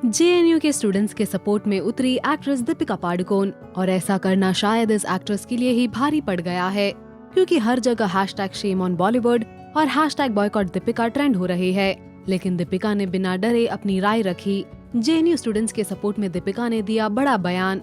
JNU के students के support में उतरी एक्ट्रेस दीपिका पादुकोण, और ऐसा करना शायद इस एक्ट्रेस के लिए ही भारी पड़ गया है, क्योंकि हर जगह #shameonbollywood और #boycott दीपिका ट्रेंड हो रहे हैं। लेकिन दीपिका ने बिना डरे अपनी राय रखी। जेएनयू स्टूडेंट्स के सपोर्ट में दीपिका ने दिया बड़ा बयान।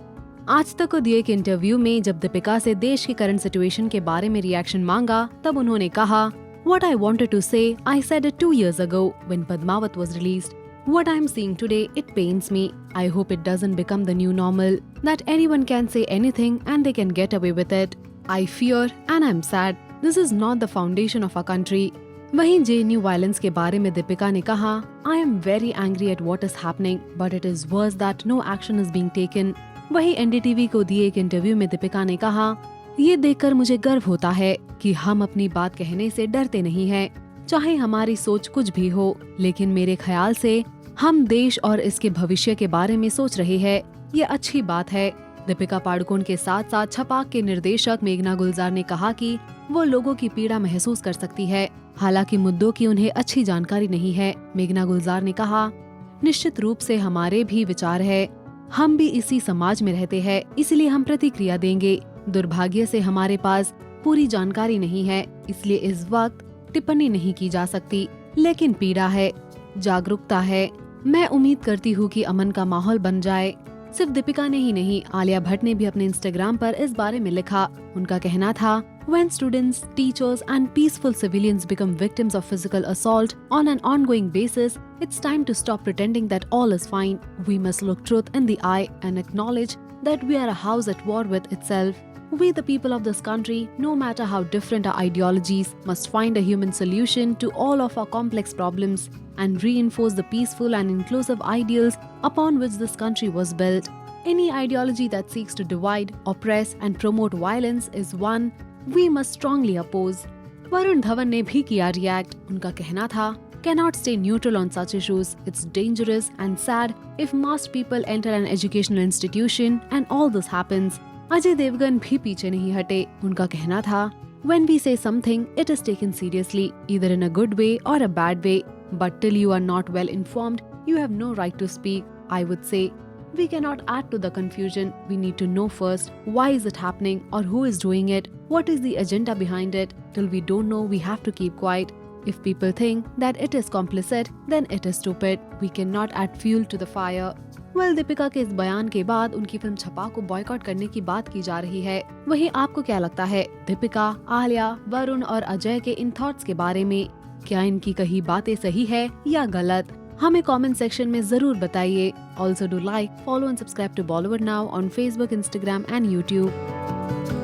आज तक को दिए एक इंटरव्यू में जब दीपिका से देश की करंट सिचुएशन के बारे में रिएक्शन मांगा, तब उन्होंने कहा, What I wanted to say, I said it 2 years ago when Padmavat was released. What I'm seeing today, it pains me. I hope it doesn't become the new normal, that anyone can say anything and they can get away with it. I fear and I'm sad. This is not the foundation of our country. वहीं JNU violence के बारे में दीपिका ने कहा, I am very angry at what is happening, but it is worse that no action is being taken. वहीं NDTV को दिए एक इंटरव्यू में दीपिका ने कहा, ये देखकर मुझे गर्व होता है कि हम अपनी बात कहने से डरते नहीं हैं, चाहे हमारी सोच कुछ भी हो, लेकिन मेरे ख्याल से हम देश और इसके भविष्य के बारे में सोच रहे हैं। ये अच्छी बात है। दीपिका पादुकोण के साथ साथ छपाक के निर्देशक मेघना गुलजार ने कहा कि वो लोगों की पीड़ा महसूस कर सकती है, हालांकि मुद्दों की उन्हें अच्छी जानकारी नहीं है। मेघना गुलजार ने कहा, निश्चित रूप से हमारे भी विचार है, हम भी इसी समाज में रहते हैं, इसलिए हम प्रतिक्रिया देंगे। दुर्भाग्य से हमारे पास पूरी जानकारी नहीं है, इसलिए इस वक्त टिप्पणी नहीं की जा सकती, लेकिन पीड़ा है, जागरूकता है। मैं उम्मीद करती हूँ कि अमन का माहौल बन जाए। सिर्फ दीपिका ने ही नहीं, आलिया भट्ट ने भी अपने इंस्टाग्राम पर इस बारे में लिखा। उनका कहना था, When students, teachers and peaceful civilians become victims of physical assault on an ongoing basis, it's time to stop pretending that all is fine. We must look truth in the eye and acknowledge that we are a house at war with itself. We, the people of this country, no matter how different our ideologies, must find a human solution to all of our complex problems and reinforce the peaceful and inclusive ideals upon which this country was built. Any ideology that seeks to divide, oppress and promote violence is one we must strongly oppose. Varun Dhawan ने भी किया react. उनका कहना था, cannot stay neutral on such issues. It's dangerous and sad if mass people enter an educational institution and all this happens. Ajay Devgan भी पीछे नहीं हटे। उनका कहना था, when we say something, it is taken seriously, either in a good way or a bad way. But till you are not well informed, you have no right to speak. I would say, we cannot add to the confusion. We need to know first, why is it happening or who is doing it? What is the agenda behind it? Till we don't know, we have to keep quiet. If people think that it is complicit, then it is stupid. We cannot add fuel to the fire. Well, Deepika के इस बयान के बाद उनकी film छपाक को boycott करने की बात की जा रही है। वहीं आपको क्या लगता है दीपिका, आलिया, वरुण और अजय के इन थॉट्स के बारे में? क्या इनकी कही बातें सही है या गलत? हमें कमेंट सेक्शन में जरूर बताइए। Also do like, follow and subscribe to Bollywood now on Facebook, Instagram and YouTube.